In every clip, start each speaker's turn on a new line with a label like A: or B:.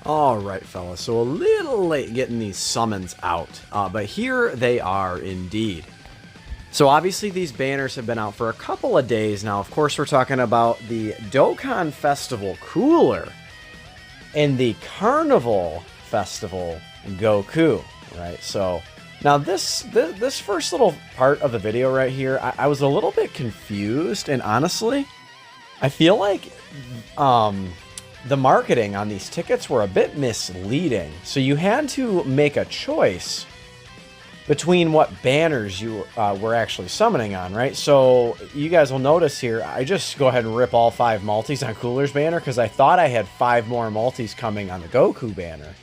A: Alright, fellas, so a little late getting these summons out, but here they are indeed. So obviously these banners have been out for a couple of days now. Of course, we're talking about the Dokkan Festival Cooler and the Carnival Festival Goku, right? So now this first little part of the video right here, I was a little bit confused, and honestly, I feel like the marketing on these tickets were a bit misleading. So you had to make a choice between what banners you were actually summoning on, right? So you guys will notice here, I just go ahead and rip all 5 multis on Cooler's banner because I thought I had 5 more multis coming on the Goku banner.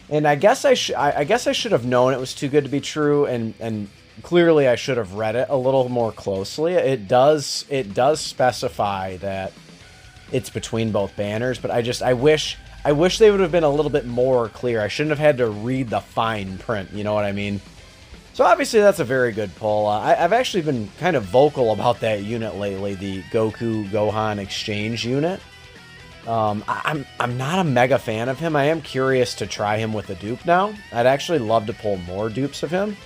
A: And I guess I should have known it was too good to be true, and clearly I should have read it a little more closely. It does specify that it's between both banners, but I wish they would have been a little bit more clear. I shouldn't have had to read the fine print, you know what I mean? So obviously that's a very good pull. I've actually been kind of vocal about that unit lately, the Goku Gohan exchange unit. I'm not a mega fan of him. I am curious to try him with a dupe now. I'd actually love to pull more dupes of him.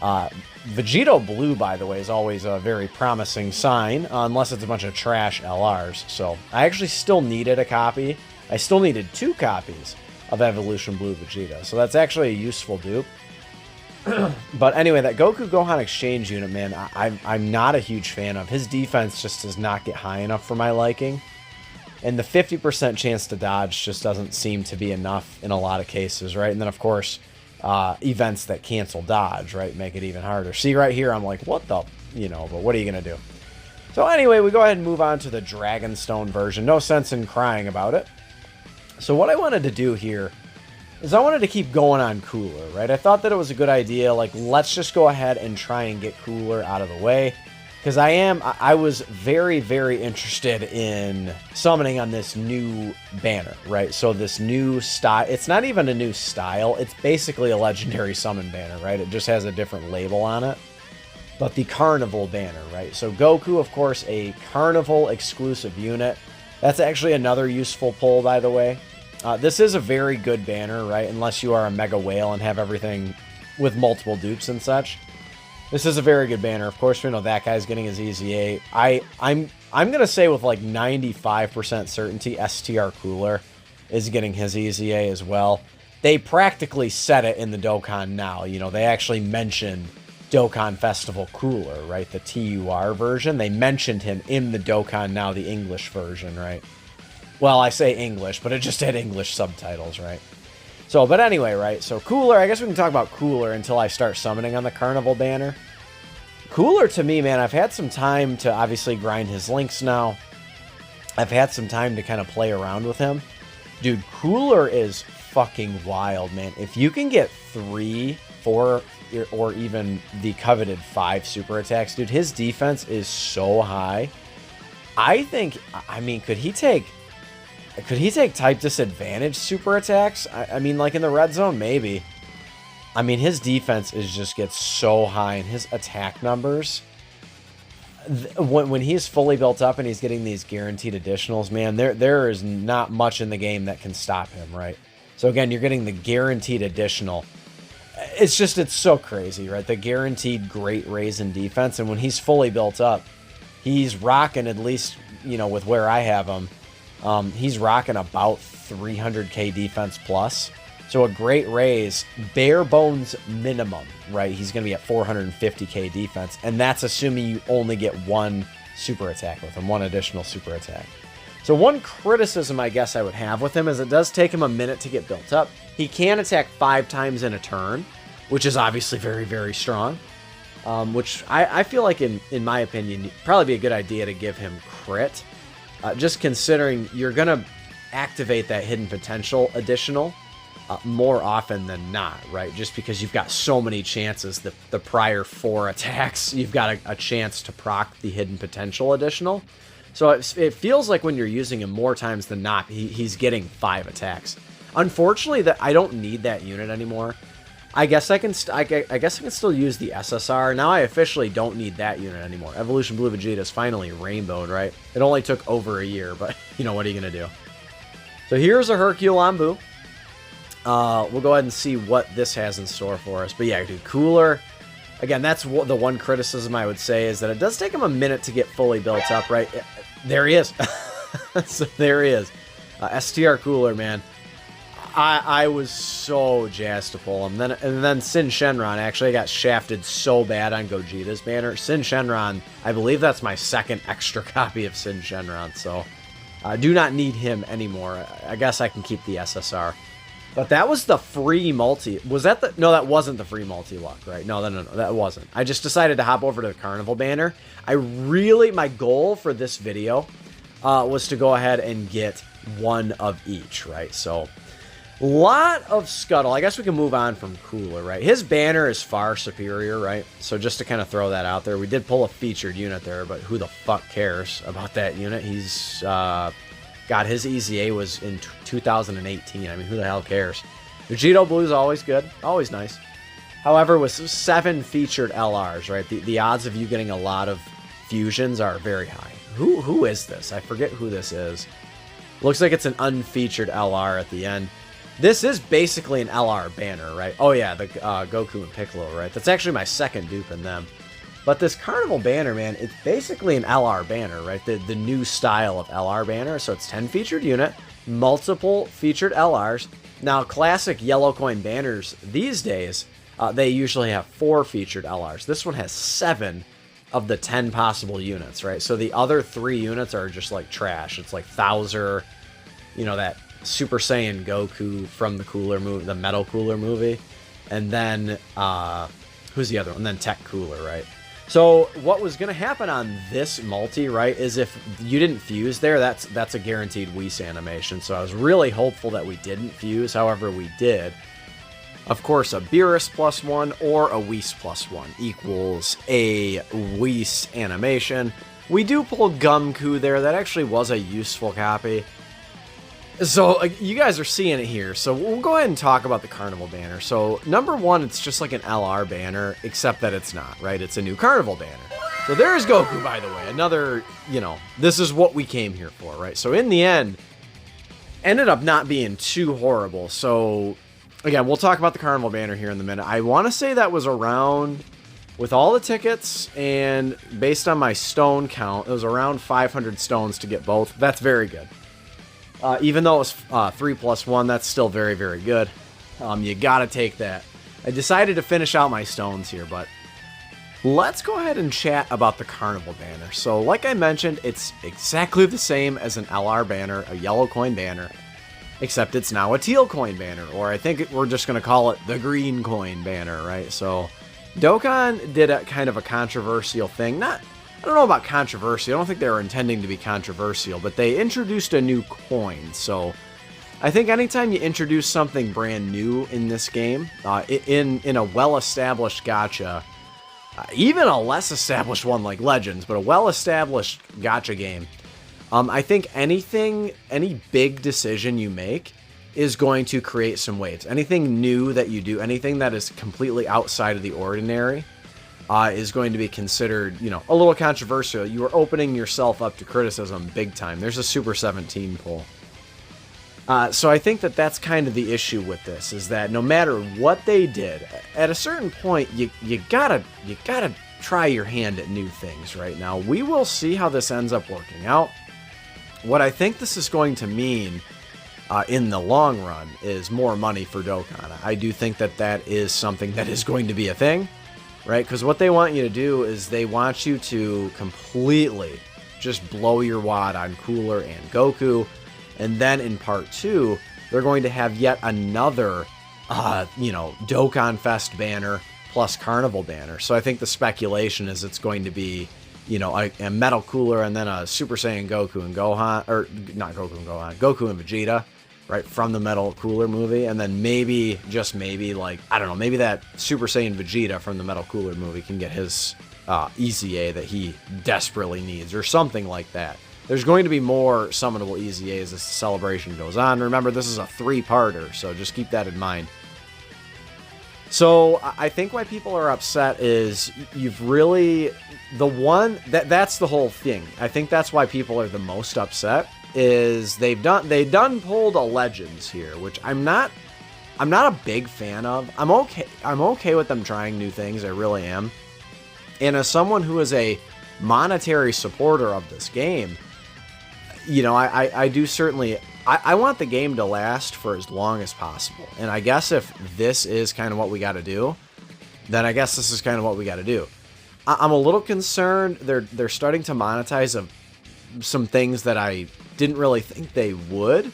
A: Vegito Blue, by the way, is always a very promising sign, unless it's a bunch of trash LRs. So I actually still needed a copy. I still needed 2 copies of Evolution Blue Vegeta, so that's actually a useful dupe. But anyway, that Goku Gohan exchange unit, man, I'm not a huge fan of. His defense just does not get high enough for my liking. And the 50% chance to dodge just doesn't seem to be enough in a lot of cases, right? And then, of course, events that cancel dodge, right, make it even harder. See, right here, I'm like, what the, but what are you going to do? So anyway, we go ahead and move on to the Dragonstone version. No sense in crying about it. So what I wanted to do here is I wanted to keep going on Cooler, right? I thought that it was a good idea. Like, let's just go ahead and try and get Cooler out of the way. Because I was very, very interested in summoning on this new banner, right? So this new style, it's not even a new style. It's basically a legendary summon banner, right? It just has a different label on it. But the Carnival banner, right? So Goku, of course, a Carnival exclusive unit. That's actually another useful pull, by the way. This is a very good banner, right? Unless you are a Mega Whale and have everything with multiple dupes and such. This is a very good banner. Of course, we know that guy's getting his EZA. I'm going to say with like 95% certainty, STR Cooler is getting his EZA as well. They practically said it in the Dokkan Now. They actually mentioned Dokkan Festival Cooler, right? The TUR version. They mentioned him in the Dokkan Now, the English version, right? Well, I say English, but it just had English subtitles, right? So, but anyway, right? So Cooler, I guess we can talk about Cooler until I start summoning on the Carnival banner. Cooler, to me, man, I've had some time to obviously grind his links now. I've had some time to kind of play around with him. Dude, Cooler is fucking wild, man. If you can get 3, 4, or even the coveted 5 super attacks, dude, his defense is so high. I mean, could he take type disadvantage super attacks? I mean, like in the red zone, maybe. I mean, his defense just gets so high, and his attack numbers, when he's fully built up and he's getting these guaranteed additionals, man, there is not much in the game that can stop him, right? So again, you're getting the guaranteed additional. It's so crazy, right? The guaranteed great raise in defense, and when he's fully built up, he's rocking, at least, with where I have him, he's rocking about 300k defense plus. So a great raise, bare bones minimum, right? He's going to be at 450k defense, and that's assuming you only get 1 super attack with him, 1 additional super attack. So one criticism I guess I would have with him is it does take him a minute to get built up. He can attack 5 times in a turn, which is obviously very, very strong. Which I feel like, in my opinion, probably be a good idea to give him crit. Just considering you're going to activate that hidden potential additional more often than not, right? Just because you've got so many chances, the prior 4 attacks, you've got a chance to proc the hidden potential additional. So it feels like when you're using him more times than not, he's getting 5 attacks. Unfortunately, I don't need that unit anymore. I guess I can still use the SSR. Now I officially don't need that unit anymore. Evolution Blue Vegeta is finally rainbowed, right? It only took over a year, but what are you gonna do? So here's a Hercule Ambu. We'll go ahead and see what this has in store for us. But yeah, dude, Cooler. Again, that's the one criticism I would say is that it does take him a minute to get fully built up, right? There he is. So there he is. STR Cooler, man. I was so jazzed to pull him. And then Sin Shenron. Actually, I got shafted so bad on Gogeta's banner. Sin Shenron, I believe that's my second extra copy of Sin Shenron. So I do not need him anymore. I guess I can keep the SSR. But that was the free multi. Was that the... No, that wasn't the free multi-luck, right? No, that wasn't. I just decided to hop over to the Carnival banner. My goal for this video was to go ahead and get one of each, right? So, lot of Scuttle. I guess we can move on from Cooler, right? His banner is far superior, right? So just to kind of throw that out there, we did pull a featured unit there, but who the fuck cares about that unit? He's... God, his EZA was in 2018. I mean, who the hell cares? Vegito Blue is always good. Always nice. However, with 7 featured LRs, right, the odds of you getting a lot of fusions are very high. Who is this? I forget who this is. Looks like it's an unfeatured LR at the end. This is basically an LR banner, right? Oh, yeah, the Goku and Piccolo, right? That's actually my second dupe in them. But this Carnival banner, man, it's basically an LR banner, right? The new style of LR banner. So it's 10 featured unit, multiple featured LRs. Now, classic yellow coin banners these days, they usually have 4 featured LRs. This one has 7 of the 10 possible units, right? So the other 3 units are just like trash. It's like Thouser, you know, that Super Saiyan Goku from the Cooler movie, the Metal Cooler movie. And then, who's the other one? And then Tech Cooler, right? So what was going to happen on this multi, right, is if you didn't fuse there, that's a guaranteed Whis animation. So I was really hopeful that we didn't fuse. However, we did. Of course, a Beerus +1 or a Whis +1 equals a Whis animation. We do pull Gumku there. That actually was a useful copy. So, you guys are seeing it here. So, we'll go ahead and talk about the Carnival banner. So, number one, it's just like an LR banner, except that it's not, right? It's a new Carnival banner. So, there's Goku, by the way. Another, you know, this is what we came here for, right? So, in the end, ended up not being too horrible. So, again, we'll talk about the Carnival banner here in a minute. I want to say that was around, with all the tickets and based on my stone count, it was around 500 stones to get both. That's very good. Even though it was 3 + 1, that's still very, very good. You gotta take that. I decided to finish out my stones here, but let's go ahead and chat about the Carnival banner. So, like I mentioned, it's exactly the same as an LR banner, a yellow coin banner, except it's now a teal coin banner, or I think we're just gonna call it the green coin banner, right? So, Dokkan did a kind of a controversial thing. I don't know about controversy. I don't think they were intending to be controversial, but they introduced a new coin. So I think anytime you introduce something brand new in this game, in a well-established gacha, even a less established one like Legends, but a well-established gacha game, I think any big decision you make is going to create some waves. Anything new that you do, anything that is completely outside of the ordinary, is going to be considered, you know, a little controversial. You are opening yourself up to criticism big time. There's a Super 17 pull. So I think that that's kind of the issue with this, is that no matter what they did, at a certain point, you gotta try your hand at new things right now. We will see how this ends up working out. What I think this is going to mean in the long run is more money for Dokkan. I do think that that is something that is going to be a thing. Right? Because what they want you to do is they want you to completely just blow your wad on Cooler and Goku. And then in part 2, they're going to have yet another, Dokkan Fest banner plus Carnival banner. So I think the speculation is it's going to be, you know, a Metal Cooler and then a Super Saiyan Goku and Gohan, or not Goku and Gohan, Goku and Vegeta. Right, from the Metal Cooler movie, and then maybe, just maybe, like, I don't know, maybe that Super Saiyan Vegeta from the Metal Cooler movie can get his EZA that he desperately needs, or something like that. There's going to be more summonable EZAs as the celebration goes on. Remember, this is a 3-parter, so just keep that in mind. So, I think why people are upset is you've really, that's the whole thing. I think that's why people are the most upset. Is they done pulled a Legends here, which I'm not I'm not a big fan of. I'm okay with them trying new things. I really am. And as someone who is a monetary supporter of this game, you know, I do certainly, I want the game to last for as long as possible. And I guess if this is kind of what we got to do, then I guess this is kind of what we got to do. I'm a little concerned they're starting to monetize some things that I didn't really think they would.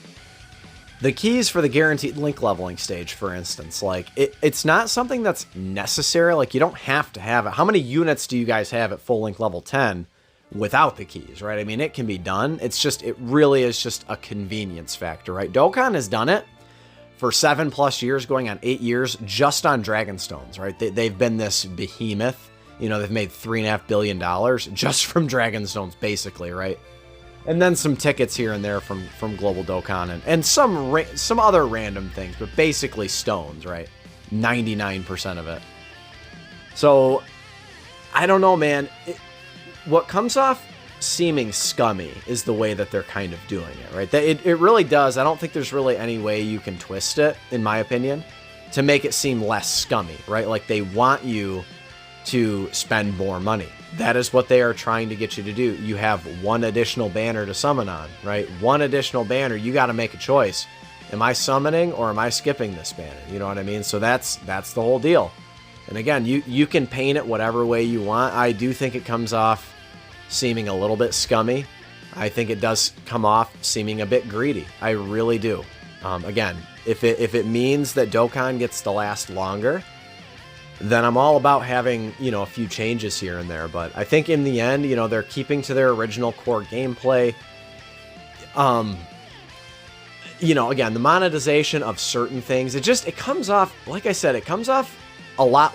A: The keys for the guaranteed link leveling stage, for instance, like it's not something that's necessary. Like you don't have to have it. How many units do you guys have at full link level 10 without the keys, right? I mean, it can be done. It really is just a convenience factor, right? Dokkan has done it for 7+ years, going on 8 years, just on Dragonstones, right? They've been this behemoth. You know, they've made $3.5 billion just from Dragonstones, basically, right? And then some tickets here and there from Global Dokkan and some other random things, but basically stones, right? 99% of it. So, I don't know, man. What comes off seeming scummy is the way that they're kind of doing it, right? It really does. I don't think there's really any way you can twist it, in my opinion, to make it seem less scummy, right? Like they want you to spend more money. That is what they are trying to get you to do. You have one additional banner to summon on, right? One additional banner. You got to make a choice. Am I summoning or am I skipping this banner? You know what I mean? So that's the whole deal. And again, you can paint it whatever way you want. I do think it comes off seeming a little bit scummy. I think it does come off seeming a bit greedy. I really do. Again, if it means that Dokkan gets to last longer, then I'm all about having, you know, a few changes here and there. But I think in the end, you know, they're keeping to their original core gameplay. You know, again, the monetization of certain things, it comes off, like I said, it comes off a lot,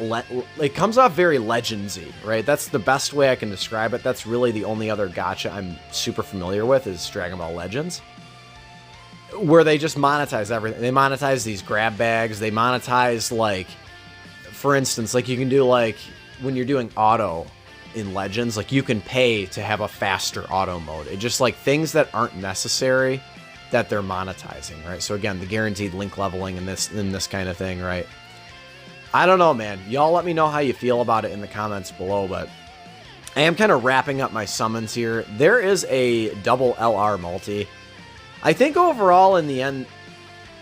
A: it comes off very Legendsy, right? That's the best way I can describe it. That's really the only other gacha I'm super familiar with is Dragon Ball Legends, where they just monetize everything. They monetize these grab bags. They monetize, like, for instance, like you can do, like, when you're doing auto in Legends, like you can pay to have a faster auto mode. It just, like, things that aren't necessary that they're monetizing, right? So again, the guaranteed link leveling and this kind of thing, right? I don't know, man. Y'all let me know how you feel about it in the comments below, but I am kind of wrapping up my summons here. There is a double LR multi. I think overall, in the end,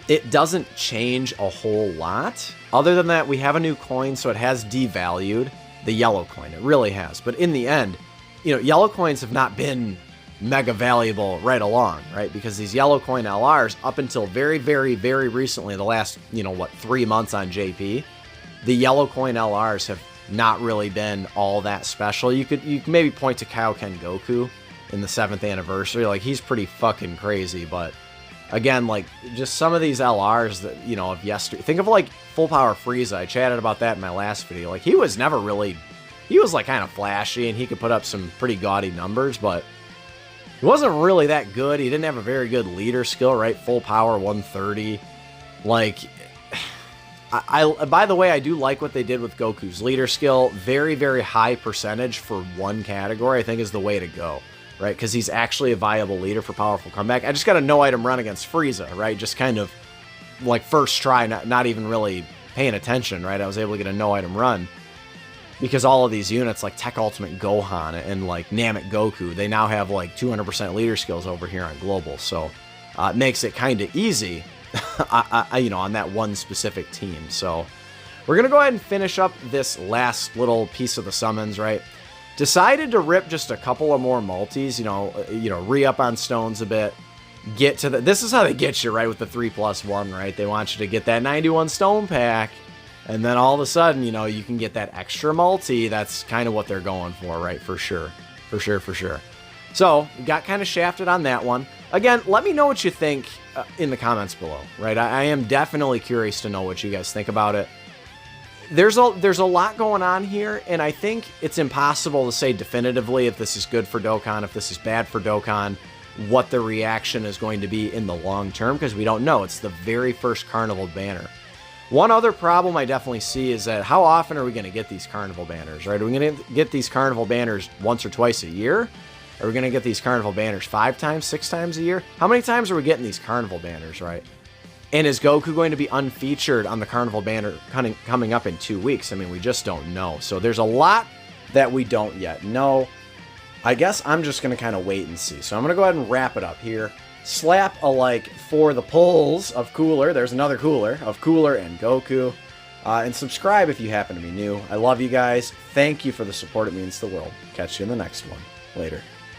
A: it doesn't change a whole lot. Other than that, we have a new coin, so it has devalued the yellow coin. It really has. But in the end, you know, yellow coins have not been mega valuable right along, right? Because these yellow coin LRs, up until very, very, very recently, the last, you know, what, 3 months on JP, the yellow coin LRs have not really been all that special. You could maybe point to Kaioken Goku in the 7th anniversary. Like, he's pretty fucking crazy, but again, like, just some of these LRs that, you know, of yesterday. Think of, like, Full Power Frieza. I chatted about that in my last video. Like, he was never really... He was, like, kind of flashy, and he could put up some pretty gaudy numbers, but he wasn't really that good. He didn't have a very good leader skill, right? Full Power 130. Like... by the way, I do like what they did with Goku's leader skill. Very, very high percentage for one category, I think, is the way to go, right? Because he's actually a viable leader for powerful comeback. I just got a no-item run against Frieza, right? Just kind of, like, first try, not even really paying attention, right? I was able to get a no-item run. Because all of these units, like Tech Ultimate Gohan and, like, Namek Goku, they now have, like, 200% leader skills over here on Global. So, it makes it kind of easy, you know, on that one specific team. So we're going to go ahead and finish up this last little piece of the summons, right? Decided to rip just a couple of more multis, you know, re-up on stones a bit. Get to this is how they get you, right, with the 3+1, right? They want you to get that 91 stone pack, and then all of a sudden, you know, you can get that extra multi. That's kind of what they're going for, right? For sure. So, we got kind of shafted on that one. Again, let me know what you think in the comments below, right? I am definitely curious to know what you guys think about it. There's a lot going on here, and I think it's impossible to say definitively if this is good for Dokkan, if this is bad for Dokkan, what the reaction is going to be in the long term, because we don't know. It's the very first Carnival banner. One other problem I definitely see is that how often are we going to get these Carnival banners, right? Are we going to get these Carnival banners once or twice a year? Are we going to get these Carnival banners 5 times, 6 times a year? How many times are we getting these Carnival banners, right? And is Goku going to be unfeatured on the Carnival banner coming up in 2 weeks? I mean, we just don't know. So there's a lot that we don't yet know. I guess I'm just going to kind of wait and see. So I'm going to go ahead and wrap it up here. Slap a like for the polls of Cooler. There's another Cooler of Cooler and Goku. And subscribe if you happen to be new. I love you guys. Thank you for the support. It means the world. Catch you in the next one. Later.